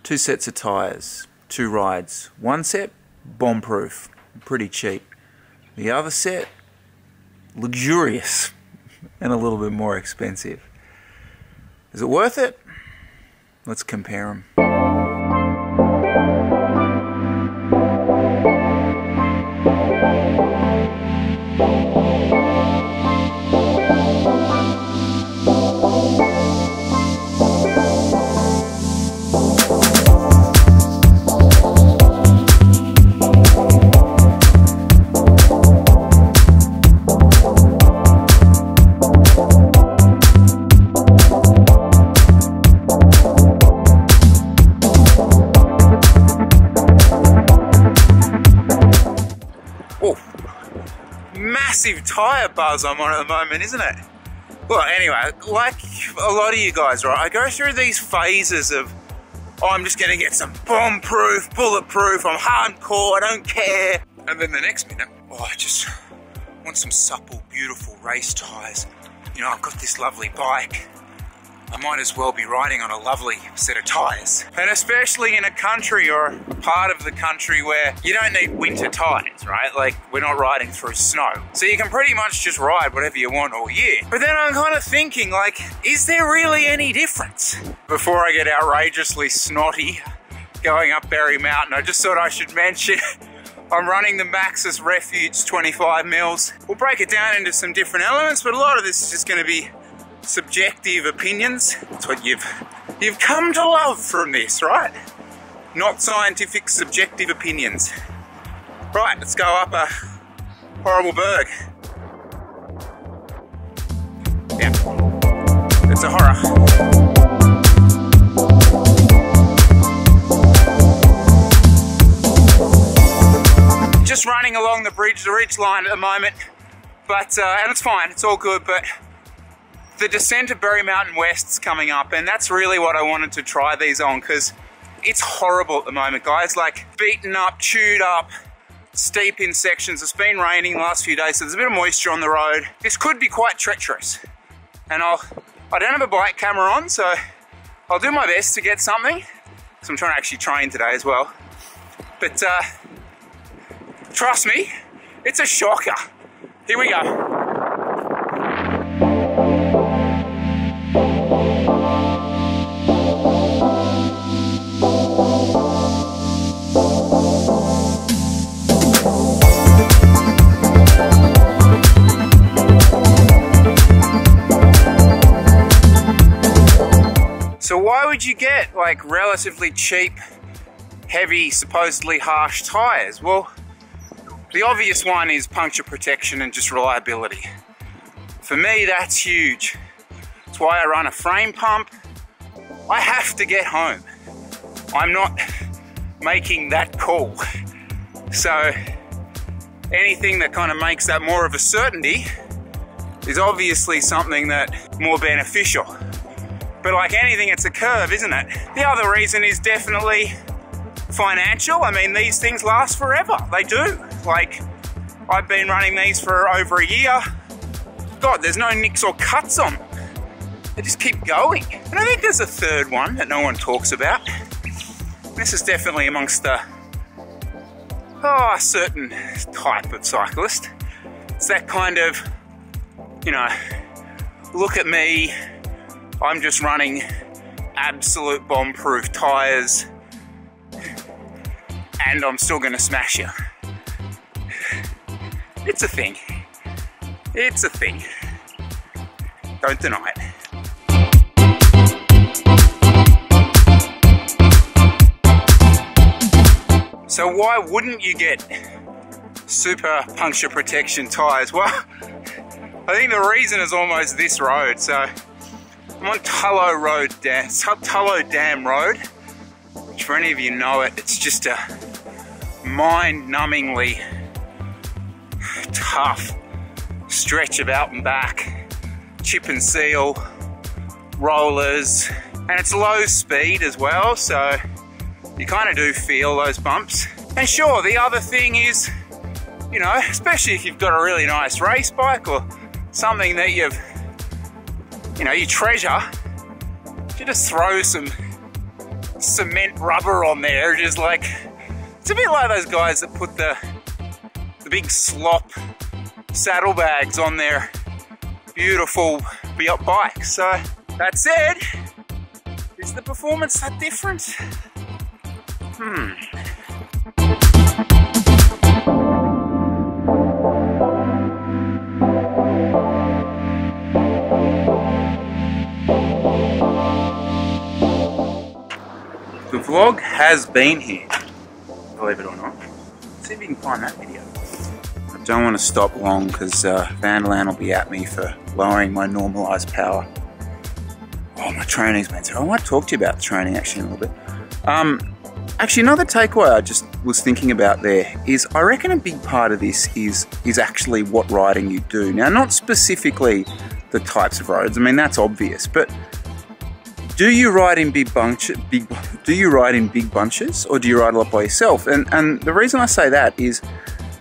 2 sets of tyres, 2 rides. One set, bomb-proof, pretty cheap. The other set, luxurious and a little bit more expensive. Is it worth it? Let's compare them. Massive tyre buzz I'm on at the moment, isn't it? Well, anyway, like a lot of you guys, right, I go through these phases of, oh, I'm just going to get some bomb-proof, bulletproof, I'm hardcore, I don't care. And then the next minute, oh, I just want some supple, beautiful race tyres. You know, I've got this lovely bike. I might as well be riding on a lovely set of tyres. And especially in a country or part of the country where you don't need winter tyres, right? Like, we're not riding through snow. So you can pretty much just ride whatever you want all year. But then I'm kind of thinking, like, is there really any difference? Before I get outrageously snotty going up Berry Mountain, I just thought I should mention I'm running the Maxxis Refuge 25 mils. We'll break it down into some different elements, but a lot of this is just going to be subjective opinions. That's what you've come to love from this, right? Not scientific, subjective opinions. Right, let's go up a horrible berg. Yeah, it's a horror. Just running along the ridge line at the moment, but and it's fine, it's all good, but the descent of Berry Mountain West's coming up, and that's really what I wanted to try these on, because it's horrible at the moment, guys. Like, beaten up, chewed up, steep in sections. It's been raining the last few days, so there's a bit of moisture on the road. This could be quite treacherous. And I don't have a bike camera on, so I'll do my best to get something, because I'm trying to actually train today as well. But trust me, it's a shocker. Here we go. So why would you get like relatively cheap, heavy, supposedly harsh tyres? Well, the obvious one is puncture protection and just reliability. For me, that's huge. That's why I run a frame pump. I have to get home. I'm not making that call. So anything that kind of makes that more of a certainty is obviously something that more beneficial. But like anything, it's a curve, isn't it? The other reason is definitely financial. I mean, these things last forever. They do. Like, I've been running these for over a year. God, there's no nicks or cuts on them. They just keep going. And I think there's a third one that no one talks about. This is definitely amongst a certain type of cyclist. It's that kind of, you know, look at me, I'm just running absolute bomb-proof tyres and I'm still gonna smash you. It's a thing. It's a thing. Don't deny it. So why wouldn't you get super puncture protection tyres? Well, I think the reason is almost this road. So I'm on Tullow Dam Road, which for any of you know it, it's just a mind-numbingly tough stretch of out and back, chip and seal, rollers, and it's low speed as well, so you kind of do feel those bumps. And sure, the other thing is, you know, especially if you've got a really nice race bike or something that you treasure, you just throw some cement rubber on there, just like, it's a bit like those guys that put the big slop saddlebags on their beautiful bikes. So that said, is the performance that different? The vlog has been here, believe it or not. Let's see if we can find that video. I don't want to stop long because Vanderland will be at me for lowering my normalised power. Oh, my training's been terrible. I might talk to you about the training actually in a little bit. Actually, another takeaway I just was thinking about there is I reckon a big part of this is actually what riding you do. Now, not specifically the types of roads. I mean, that's obvious, but do you ride in big bunches, or do you ride a lot by yourself? And the reason I say that is,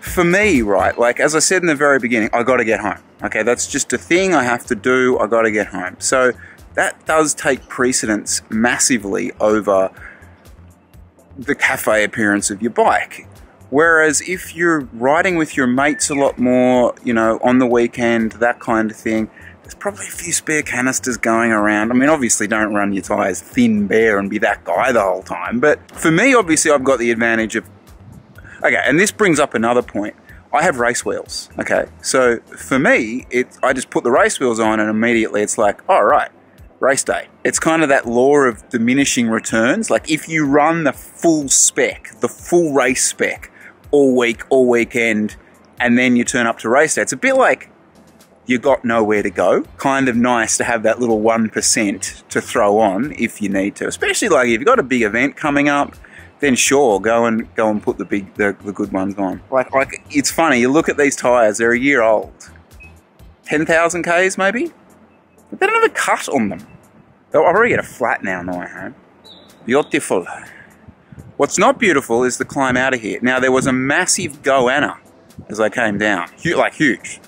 for me, right, like as I said in the very beginning, I got to get home. Okay, that's just a thing I have to do. I got to get home. So that does take precedence massively over the cafe appearance of your bike. Whereas if you're riding with your mates a lot more, you know, on the weekend, that kind of thing, there's probably a few spare canisters going around. I mean, obviously don't run your tyres thin bare and be that guy the whole time. But for me, obviously, I've got the advantage of... Okay, and this brings up another point. I have race wheels, okay? So for me, I just put the race wheels on and immediately it's like, all right, race day. It's kind of that law of diminishing returns. Like if you run the full spec, the full race spec all week, all weekend, and then you turn up to race day, it's a bit like you got nowhere to go. Kind of nice to have that little 1% to throw on if you need to. Especially like if you've got a big event coming up, then sure, go and put the good ones on. Like it's funny, you look at these tyres, they're a year old. 10,000 Ks maybe? But they don't have a cut on them. I'll probably get a flat now on the way home. Beautiful. What's not beautiful is the climb out of here. Now there was a massive goanna as I came down, like huge.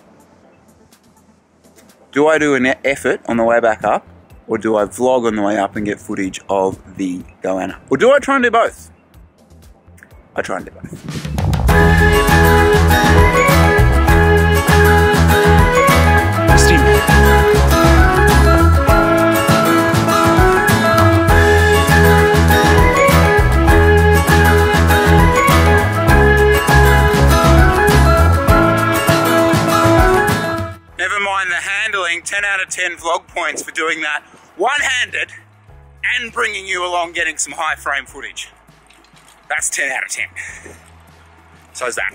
Do I do an effort on the way back up, or do I vlog on the way up and get footage of the goanna? Or do I try and do both? I try and do both. Never mind the handling, 10 out of 10 vlog points for doing that one-handed and bringing you along getting some high frame footage. That's 10 out of 10. So is that.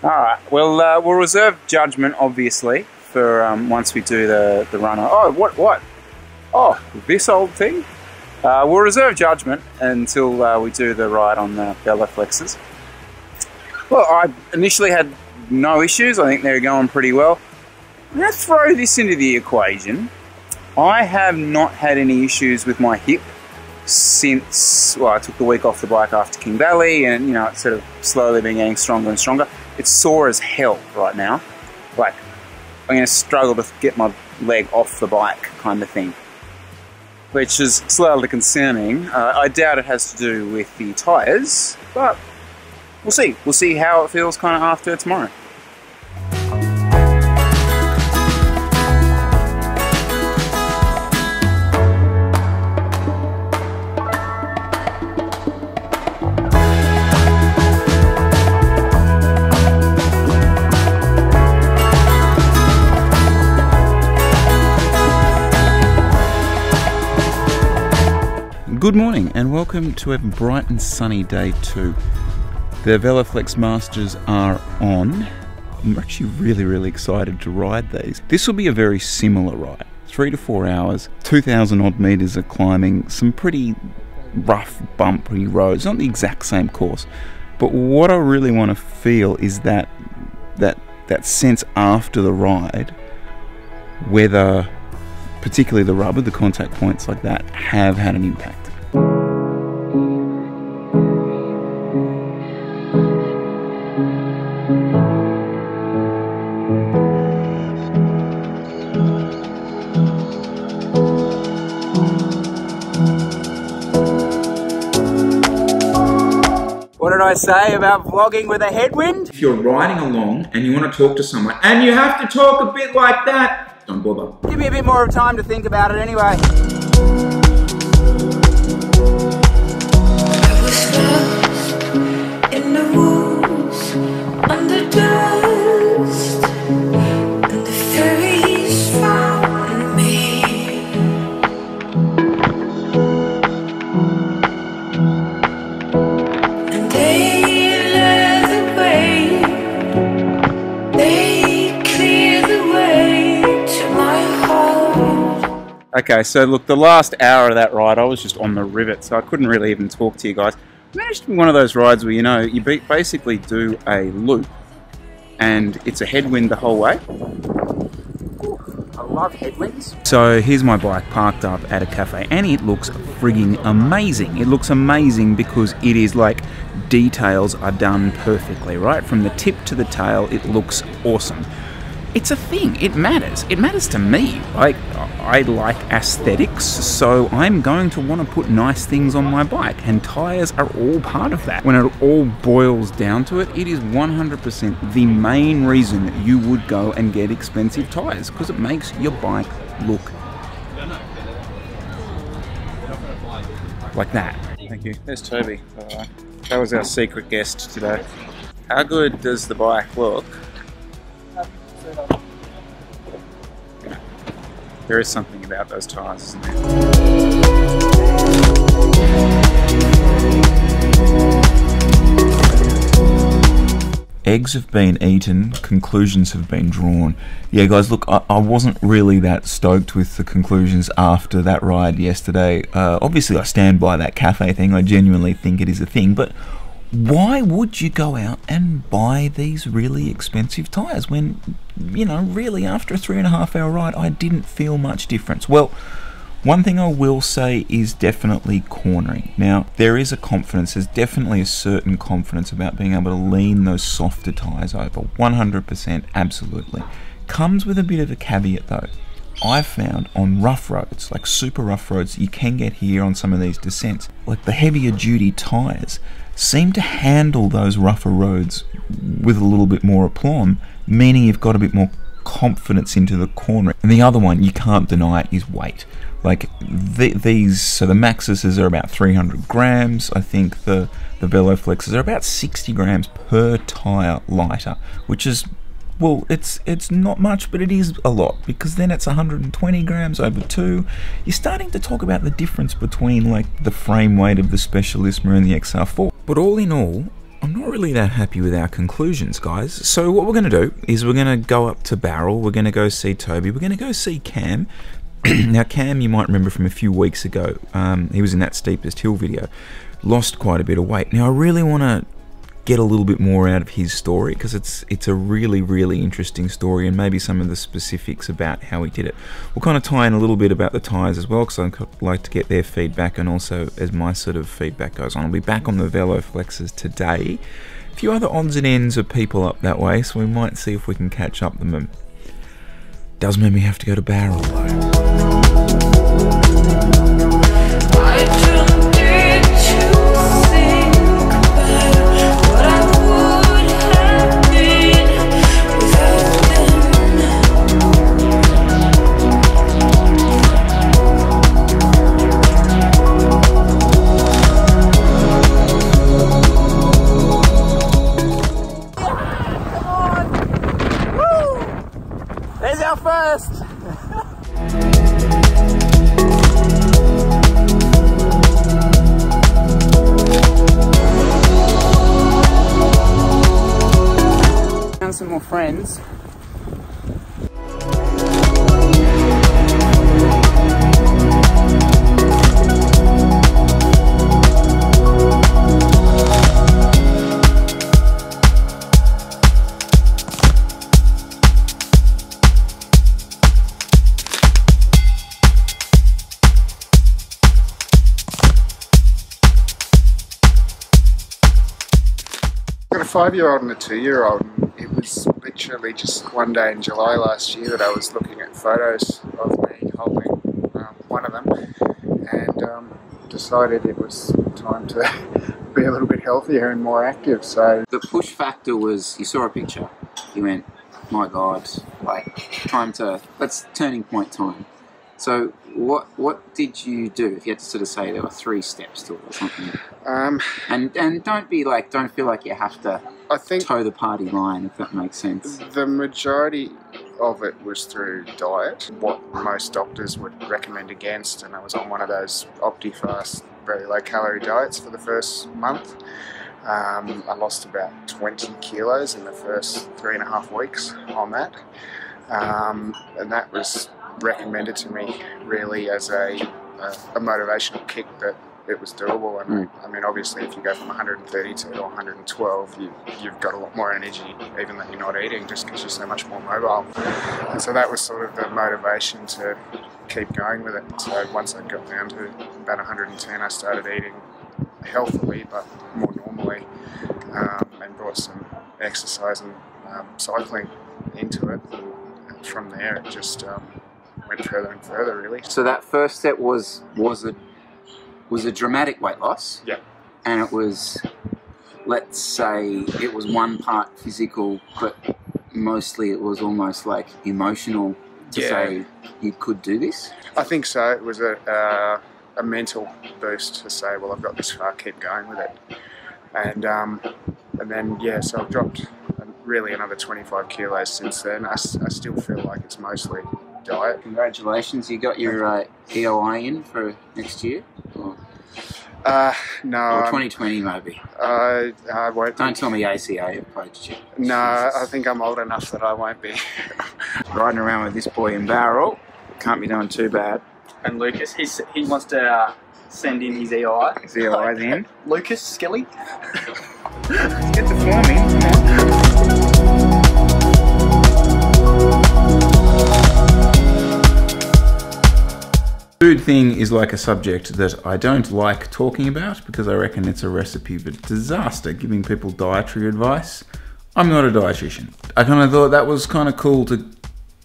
Alright, well we'll reserve judgment obviously for once we do the runner. Oh, what? Oh, this old thing? We'll reserve judgment until we do the ride on the Bella Flexes. Well, I initially had no issues. I think they're going pretty well. I'm going to throw this into the equation. I have not had any issues with my hip since, well, I took the week off the bike after King Valley, and, you know, it's sort of slowly been getting stronger and stronger. It's sore as hell right now. Like, I'm going to struggle to get my leg off the bike kind of thing, which is slightly concerning. I doubt it has to do with the tyres, but we'll see. We'll see how it feels kind of after tomorrow. Good morning and welcome to a bright and sunny day 2. The VeloFlex Masters are on. I'm actually really excited to ride these. This will be a very similar ride. 3 to 4 hours, 2,000 odd metres of climbing, some pretty rough bumpy roads, not the exact same course. But what I really want to feel is that sense after the ride, whether particularly the rubber, the contact points like that, have had an impact. I say about vlogging with a headwind? If you're riding along and you want to talk to someone and you have to talk a bit like that, don't bother. Give me a bit more of time to think about it anyway. I was lost in the woods, under dust, and the fairies found me. And they led the way, they cleared the way to my heart. Okay, so look, the last hour of that ride, I was just on the rivet, so I couldn't really even talk to you guys. It managed to be one of those rides where, you know, you basically do a loop, and it's a headwind the whole way. I love headwinds. So here's my bike parked up at a cafe, and it looks frigging amazing. It looks amazing because it is like, details are done perfectly, right? From the tip to the tail, it looks awesome. It's a thing, it matters. It matters to me. I like aesthetics, so I'm going to want to put nice things on my bike, and tyres are all part of that. When it all boils down to it, it is 100% the main reason you would go and get expensive tyres, because it makes your bike look like that. Thank you. There's Toby. That was our secret guest today. How good does the bike look? There is something about those tyres, isn't there? Eggs have been eaten, conclusions have been drawn. Yeah guys, look, I wasn't really that stoked with the conclusions after that ride yesterday. Obviously I stand by that cafe thing, I genuinely think it is a thing, but why would you go out and buy these really expensive tyres when, you know, really after a 3.5 hour ride I didn't feel much difference? Well, one thing I will say is definitely cornering. Now, there is a confidence, there's definitely a certain confidence about being able to lean those softer tyres over, 100%, absolutely. Comes with a bit of a caveat though. I've found on rough roads, like super rough roads you can get here on some of these descents, like the heavier duty tyres seem to handle those rougher roads with a little bit more aplomb, meaning you've got a bit more confidence into the corner. And the other one, you can't deny it, is weight. Like these, so the Maxuses are about 300 grams. I think the Veloflexes are about 60 grams per tyre lighter, which is, well, it's not much, but it is a lot, because then it's 120 grams over 2. You're starting to talk about the difference between like the frame weight of the Specialisma and the XR4. But all in all, I'm not really that happy with our conclusions, guys. So what we're going to do is we're going to go up to Barrel, we're going to go see Toby, we're going to go see Cam. Now Cam, you might remember from a few weeks ago, he was in that steepest hill video, lost quite a bit of weight. Now I really want to get a little bit more out of his story, because it's a really interesting story, and maybe some of the specifics about how he did it. We'll kind of tie in a little bit about the tyres as well, because I'd like to get their feedback, and also as my sort of feedback goes on. I'll be back on the Veloflexes today. A few other odds and ends of people up that way, so we might see if we can catch up with them. Does mean we have to go to Barrel though. There's our first! Found some more friends. I've got a 5-year-old and a 2-year-old, and it was literally just one day in July last year that I was looking at photos of me holding one of them, and decided it was time to be a little bit healthier and more active. So The push factor was, you saw a picture, you went, my God, like, that's turning point time. So what did you do? If you had to sort of say there were 3 steps to it or something. And don't feel like you have to toe the party line, if that makes sense. The majority of it was through diet, what most doctors would recommend against, and I was on one of those OptiFast, very low calorie diets for the first month. I lost about 20 kilos in the first 3.5 weeks on that, and that was recommended to me really as a motivational kick that it was doable. And I mean, obviously if you go from 130 to 112, you've got a lot more energy even though you're not eating, just because you're so much more mobile. And so that was sort of the motivation to keep going with it. So once I got down to about 110, I started eating healthily but more normally, and brought some exercise and cycling into it, and from there it just went further and further, really. So that first step was a dramatic weight loss. Yeah. And it was, let's say, it was one part physical, but mostly it was almost like emotional to say you could do this? I think so. It was a mental boost to say, well, I've got this far, keep going with it. And then, yeah, so I've dropped really another 25 kilos since then. I still feel like it's mostly diet. Congratulations, you got your EOI in for next year? Or no. Or 2020 maybe? I won't. Don't tell me ACA approached you. No, I think I'm old enough that I won't be. Riding around with this boy in barrel, can't be doing too bad. And Lucas, he wants to send in his EOI. His EOI's in. Lucas Skilly. Let's get the form in. Food thing is like a subject that I don't like talking about because I reckon it's a recipe for disaster, giving people dietary advice. I'm not a dietitian. I kind of thought that was kind of cool to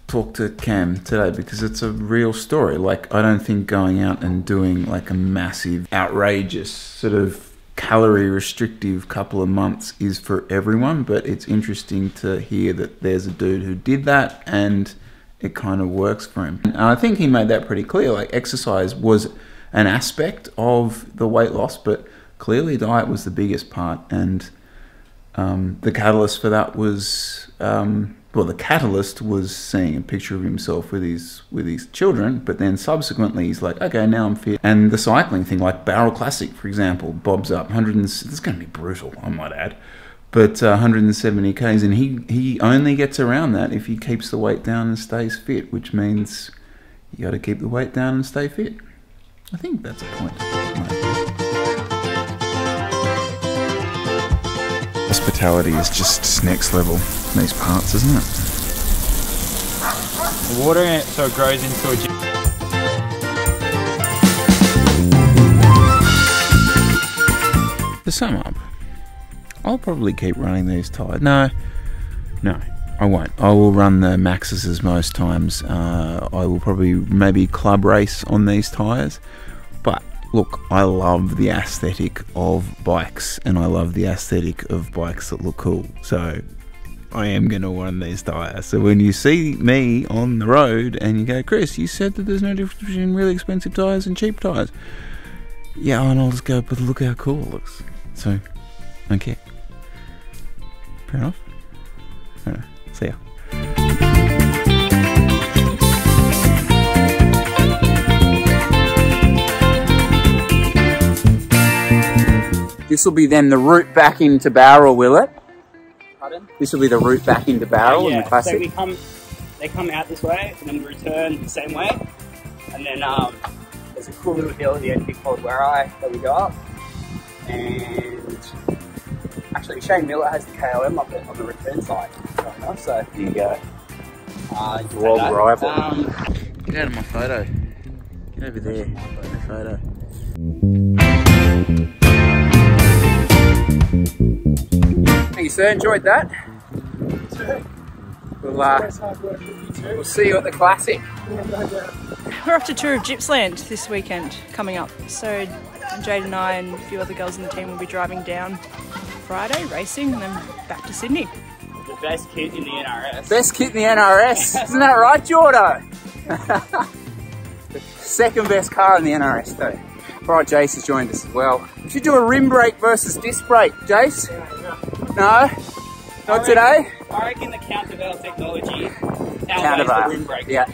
talk to Cam today because it's a real story. Like, I don't think going out and doing like a massive, outrageous sort of calorie restrictive couple of months is for everyone, but it's interesting to hear that there's a dude who did that and it kind of works for him. And I think he made that pretty clear. Like, exercise was an aspect of the weight loss, but clearly diet was the biggest part. And the catalyst for that was, well, the catalyst was seeing a picture of himself with his children, but then subsequently he's like, okay, now I'm fit. And the cycling thing, like Barrel Classic, for example, bobs up. It's going to be brutal, I might add. But 170 Ks, and he only gets around that if he keeps the weight down and stays fit, which means you got to keep the weight down and stay fit. I think that's a point. Hospitality is just next level in these parts, isn't it? Watering it so it grows into a... To sum up, I'll probably keep running these tyres. No, I won't. I will run the Maxes most times. I will probably maybe club race on these tyres. But look, I love the aesthetic of bikes, and I love the aesthetic of bikes that look cool. So I am going to run these tyres. So when you see me on the road and you go, Chris, you said that there's no difference between really expensive tyres and cheap tyres. Yeah, and I'll just go, but look how cool it looks. So, okay. Fair enough. All right, see ya. This will be then the route back into Barrel, will it? Pardon? This will be the route back into Barrel in the Classic? So they come out this way and then we return the same way. And then there's a cool little hill at the end called Where that we go up. And actually, Shane Miller has the KOM up there on the return side. So Here you go. World rival. Get out of my photo. Get over there. In the photo. Thank you, sir. Enjoyed that. We'll We'll see you at the classic. We're off to tour of Gippsland this weekend coming up. So Jade and I and a few other girls in the team will be driving down Friday, racing, and then back to Sydney. The best kit in the NRS. Best kit in the NRS. Isn't that right, Jordo? The second best car in the NRS too. Right, Jace has joined us as well. We should do a rim brake versus disc brake, Jace? No? Not today? I reckon the countervail technology Countervail. the rim brake. Yeah.